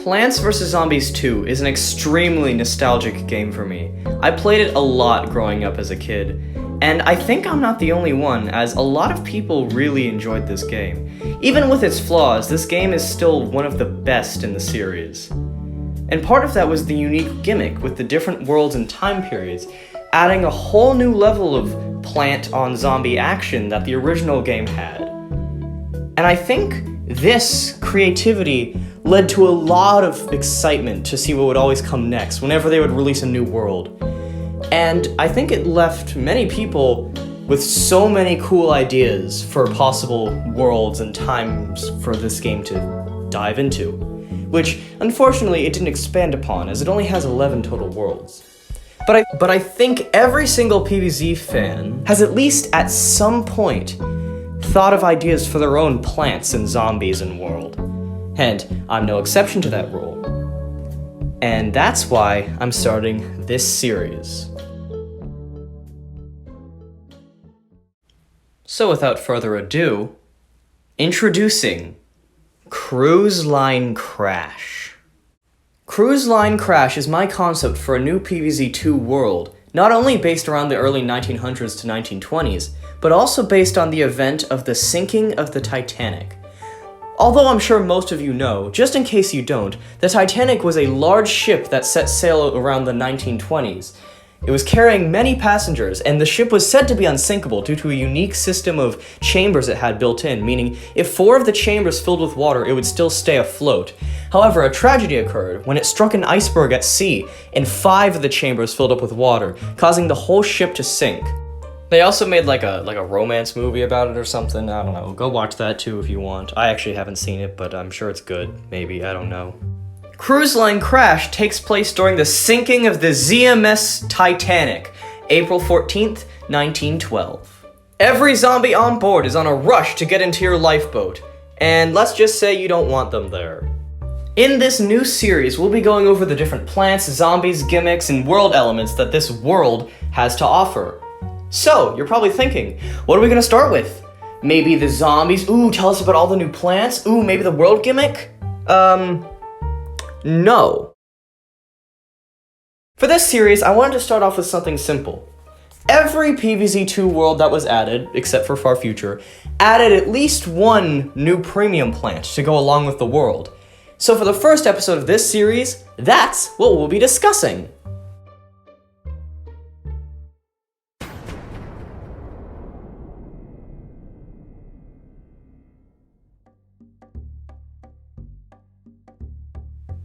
Plants vs. Zombies 2 is an extremely nostalgic game for me. I played it a lot growing up as a kid, and I think I'm not the only one, as a lot of people really enjoyed this game. Even with its flaws, this game is still one of the best in the series. And part of that was the unique gimmick with the different worlds and time periods, adding a whole new level of plant-on-zombie action that the original game had. And I think this creativity led to a lot of excitement to see what would always come next whenever they would release a new world. And I think it left many people with so many cool ideas for possible worlds and times for this game to dive into, which unfortunately it didn't expand upon, as it only has 11 total worlds. But I think every single PvZ fan has at least at some point thought of ideas for their own plants and zombies and world. And I'm no exception to that rule. And that's why I'm starting this series. So without further ado, introducing Cruise Line Crash. Cruise Line Crash is my concept for a new PvZ2 world, not only based around the early 1900s to 1920s, but also based on the event of the sinking of the Titanic. Although I'm sure most of you know, just in case you don't, the Titanic was a large ship that set sail around the 1920s. It was carrying many passengers, and the ship was said to be unsinkable due to a unique system of chambers it had built in, meaning if 4 of the chambers filled with water, it would still stay afloat. However, a tragedy occurred when it struck an iceberg at sea, and 5 of the chambers filled up with water, causing the whole ship to sink. They also made like a romance movie about it or something. I don't know. Go watch that too if you want. I actually haven't seen it, but I'm sure it's good. Maybe, I don't know. Cruise Line Crash takes place during the sinking of the ZMS Titanic, April 14th, 1912. Every zombie on board is on a rush to get into your lifeboat, and let's just say you don't want them there. In this new series, we'll be going over the different plants, zombies, gimmicks, and world elements that this world has to offer. So, you're probably thinking, what are we gonna start with? Maybe the zombies? Ooh, tell us about all the new plants? Ooh, maybe the world gimmick? No. For this series, I wanted to start off with something simple. Every PvZ2 world that was added, except for Far Future, added at least one new premium plant to go along with the world. So for the first episode of this series, that's what we'll be discussing.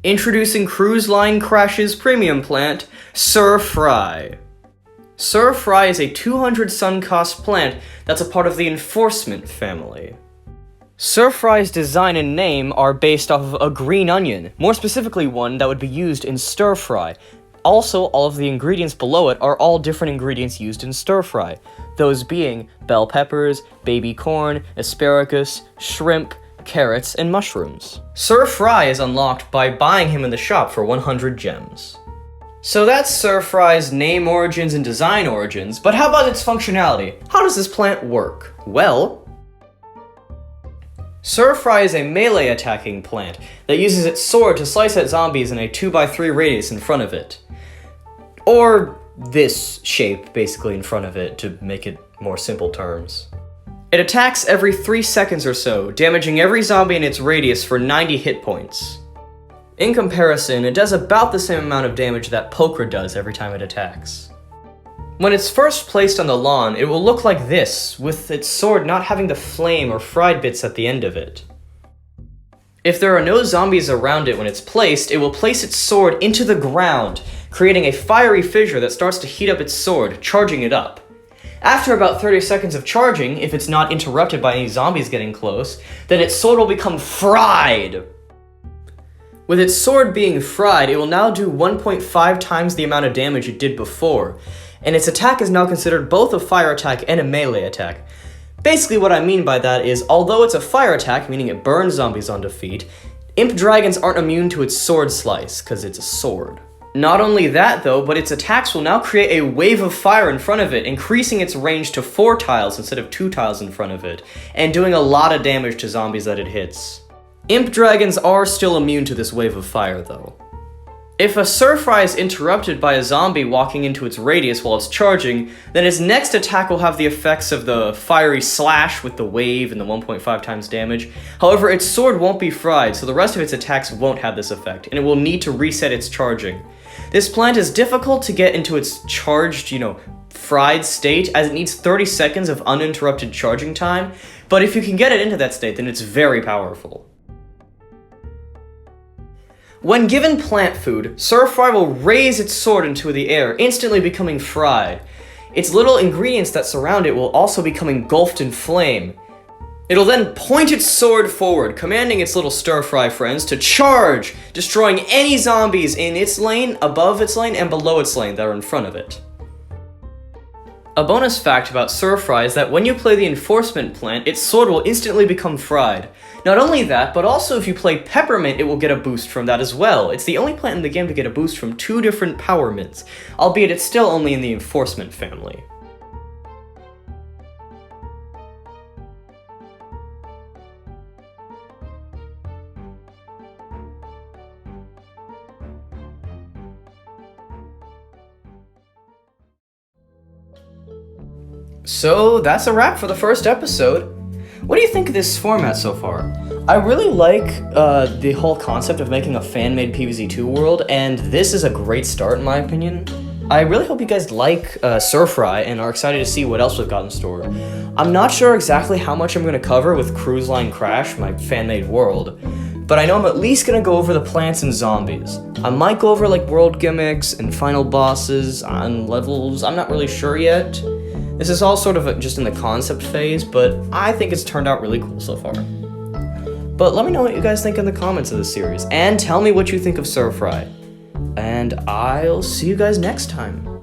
Introducing Cruise Line Crash's premium plant, Sir Fry. Sir Fry is a 200 sun cost plant that's a part of the Enforcement family. Sir Fry's design and name are based off of a green onion, more specifically one that would be used in stir fry. Also, all of the ingredients below it are all different ingredients used in stir fry, those being bell peppers, baby corn, asparagus, shrimp, carrots, and mushrooms. Sir Fry is unlocked by buying him in the shop for 100 gems. So that's Sir Fry's name origins and design origins, but how about its functionality? How does this plant work? Well, Sir Fry is a melee attacking plant that uses its sword to slice at zombies in a 2x3 radius in front of it. Or this shape, basically, in front of it, to make it more simple terms. It attacks every 3 seconds or so, damaging every zombie in its radius for 90 hit points. In comparison, it does about the same amount of damage that Pokra does every time it attacks. When it's first placed on the lawn, it will look like this, with its sword not having the flame or fried bits at the end of it. If there are no zombies around it when it's placed, it will place its sword into the ground, creating a fiery fissure that starts to heat up its sword, charging it up. After about 30 seconds of charging, if it's not interrupted by any zombies getting close, then its sword will become fried. With its sword being fried, it will now do 1.5 times the amount of damage it did before, and its attack is now considered both a fire attack and a melee attack. Basically what I mean by that is, although it's a fire attack, meaning it burns zombies onto feet, imp dragons aren't immune to its sword slice, because it's a sword. Not only that though, but its attacks will now create a wave of fire in front of it, increasing its range to 4 tiles instead of 2 tiles in front of it, and doing a lot of damage to zombies that it hits. Imp dragons are still immune to this wave of fire, though. If a Surfry is interrupted by a zombie walking into its radius while it's charging, then its next attack will have the effects of the fiery slash with the wave and the 1.5 times damage. However, its sword won't be fried, so the rest of its attacks won't have this effect, and it will need to reset its charging. This plant is difficult to get into its charged, fried state, as it needs 30 seconds of uninterrupted charging time, but if you can get it into that state, then it's very powerful. When given plant food, Surfry will raise its sword into the air, instantly becoming fried. Its little ingredients that surround it will also become engulfed in flame. It'll then point its sword forward, commanding its little stir-fry friends to charge, destroying any zombies in its lane, above its lane, and below its lane that are in front of it. A bonus fact about Surfry is that when you play the Enforcement plant, its sword will instantly become fried. Not only that, but also if you play Peppermint, it will get a boost from that as well. It's the only plant in the game to get a boost from 2 different power mints, albeit it's still only in the Enforcement family. So that's a wrap for the first episode. What do you think of this format so far? I really like the whole concept of making a fan-made Pvz2 world, and this is a great start in my opinion. I really hope you guys like Surfry and are excited to see what else we've got in store. I'm not sure exactly how much I'm going to cover with Cruise Line Crash, my fan-made world, but I know I'm at least going to go over the plants and zombies. I might go over like world gimmicks and final bosses and levels, I'm not really sure yet. This is all sort of just in the concept phase, but I think it's turned out really cool so far. But let me know what you guys think in the comments of this series, and tell me what you think of Surfry. And I'll see you guys next time.